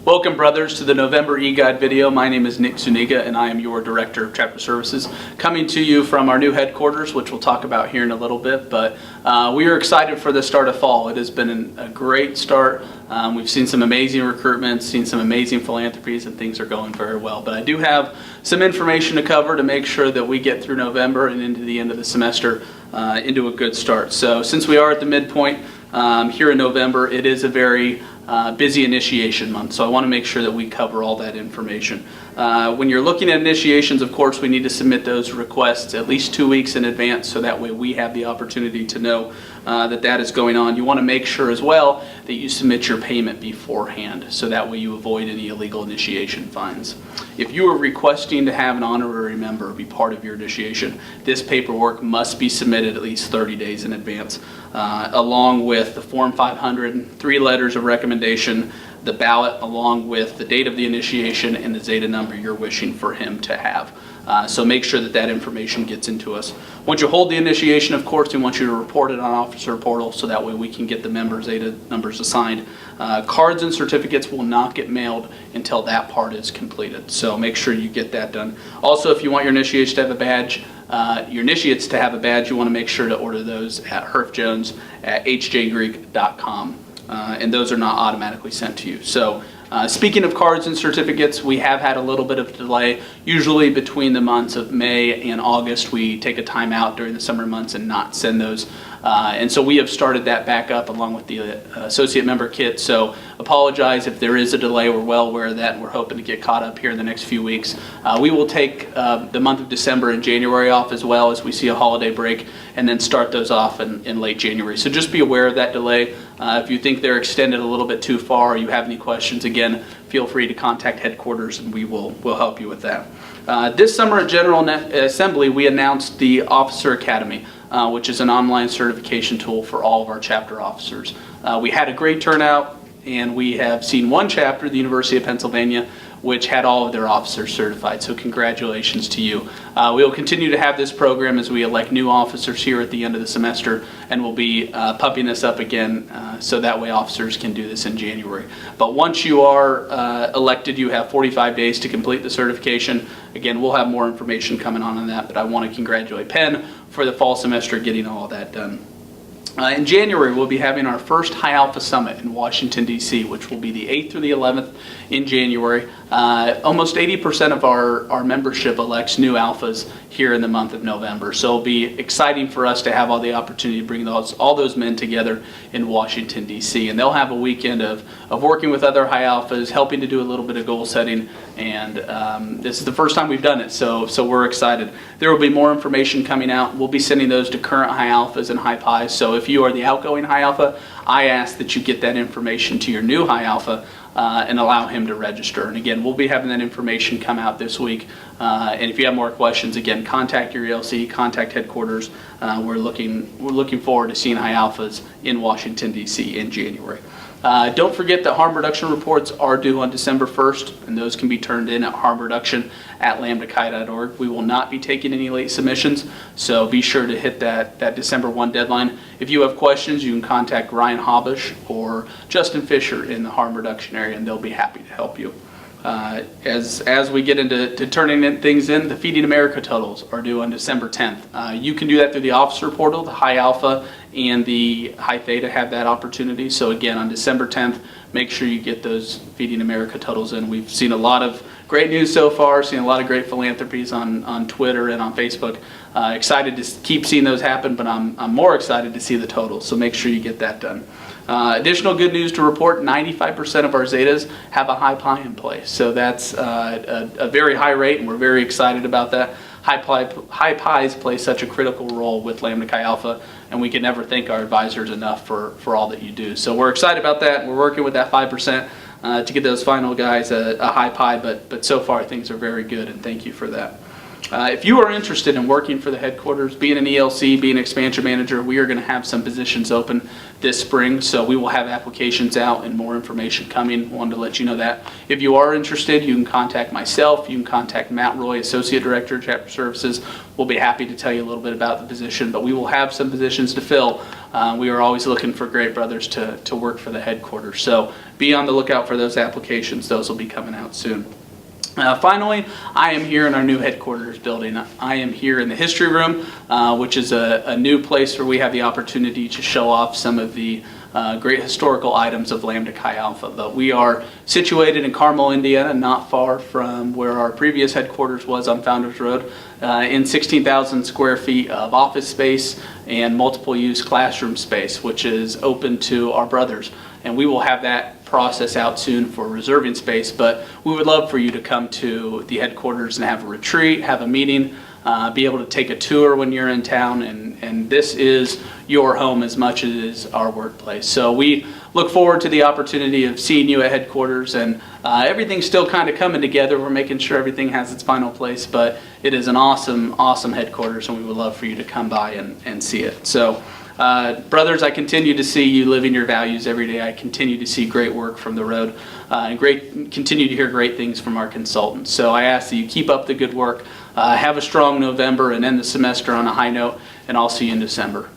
Welcome, brothers, to the November e-guide video. My name is Nick Zuniga, and I am your Director of Chapter Services, coming to you from our new headquarters, which we'll talk about here in a little bit. But we are excited for the start of fall. It has been a great start. We've seen some amazing recruitments, seen some amazing philanthropies, and things are going very well. But I do have some information to cover to make sure that we get through November and into the end of the semester into a good start. So since we are at the midpoint here in November, it is a very busy initiation month, so I want to make sure that we cover all that information. When you're looking at initiations, of course, we need to submit those requests at least 2 weeks in advance, so that way we have the opportunity to know that is going on. You want to make sure as well that you submit your payment beforehand, so that way you avoid any illegal initiation fines. If you are requesting to have an honorary member be part of your initiation, this paperwork must be submitted at least 30 days in advance, along with the Form 500, 3 letters of recommendation, the ballot, along with the date of the initiation and the Zeta number you're wishing for him to have. So make sure that information gets into us. Once you hold the initiation, of course, we want you to report it on Officer Portal, so that way we can get the member Zeta numbers assigned. Cards and certificates will not get mailed until that part is completed, so make sure you get that done. Also, if you want your initiates to have a badge, you want to make sure to order those at Herff Jones at hjgreek.com. And those are not automatically sent to you. So speaking of cards and certificates, we have had a little bit of delay. Usually between the months of May and August, we take a time out during the summer months and not send those. And so we have started that back up along with the associate member kit. So apologize if there is a delay. We're well aware of that, and we're hoping to get caught up here in the next few weeks. We will take the month of December and January off as well, as we see a holiday break, and then start those off in late January. So just be aware of that delay. If you think they're extended a little bit too far, or you have any questions, again, feel free to contact headquarters and we'll help you with that. This summer at General Assembly, we announced the Officer Academy, which is an online certification tool for all of our chapter officers. We had a great turnout, and we have seen one chapter, the University of Pennsylvania, which had all of their officers certified, so congratulations to you. We will continue to have this program as we elect new officers here at the end of the semester, and we'll be pumping this up again so that way officers can do this in January. But once you are elected, you have 45 days to complete the certification. Again, we'll have more information coming on that, but I want to congratulate Penn for the fall semester getting all that done. In January, we'll be having our first High Alpha Summit in Washington, D.C., which will be the 8th through the 11th in January. Almost 80% of our membership elects new alphas here in the month of November. So it'll be exciting for us to have all the opportunity to bring all those men together in Washington, D.C. And they'll have a weekend of working with other high alphas, helping to do a little bit of goal setting. And this is the first time we've done it, so we're excited. There will be more information coming out. We'll be sending those to current high alphas and high pies. So if you are the outgoing high alpha, I ask that you get that information to your new high alpha and allow him to register. And again, we'll be having that information come out this week. And if you have more questions, again, contact your ELC, contact headquarters. We're looking forward to seeing high alphas in Washington, D.C. in January. Don't forget that harm reduction reports are due on December 1st, and those can be turned in at harmreduction@lambdachi.org. We will not be taking any late submissions, so be sure to hit that December 1 deadline. If you have questions, you can contact Ryan Habish or Justin Fisher in the harm reduction area, and they'll be happy to help you. As we get into turning things in, the Feeding America totals are due on December 10th. You can do that through the officer portal. The High Alpha and the High Theta have that opportunity. So again, on December 10th, make sure you get those Feeding America totals in. We've seen a lot of great news so far, seen a lot of great philanthropies on Twitter and on Facebook. Excited to keep seeing those happen, but I'm more excited to see the totals, so make sure you get that done. Additional good news to report, 95% of our Zetas have a high pi in place. So that's a very high rate, and we're very excited about that. High pies play such a critical role with Lambda Chi Alpha, and we can never thank our advisors enough for all that you do. So we're excited about that. We're working with that 5% to get those final guys a high pi, but so far things are very good, and thank you for that. if you are interested in working for the headquarters, being an ELC, being an expansion manager, we are going to have some positions open this spring, so we will have applications out and more information coming. Wanted to let you know that. If you are interested, you can contact myself, you can contact Matt Roy, Associate Director of Chapter Services. We'll be happy to tell you a little bit about the position, but we will have some positions to fill. We are always looking for great brothers to work for the headquarters, so be on the lookout for those applications. Those will be coming out soon. Finally, I am here in our new headquarters building. I am here in the history room, which is a new place where we have the opportunity to show off some of the great historical items of Lambda Chi Alpha. But we are situated in Carmel, Indiana, not far from where our previous headquarters was on Founders Road, in 16,000 square feet of office space and multiple use classroom space, which is open to our brothers. And we will have that process out soon for reserving space, but we would love for you to come to the headquarters and have a retreat, have a meeting, be able to take a tour when you're in town, and this is your home as much as it is our workplace. So we look forward to the opportunity of seeing you at headquarters, and everything's still kind of coming together. We're making sure everything has its final place, but it is an awesome headquarters, and we would love for you to come by and see it. So brothers, I continue to see you living your values every day. I continue to see great work from the road, and continue to hear great things from our consultants. So I ask that you keep up the good work, have a strong November, and end the semester on a high note, and I'll see you in December.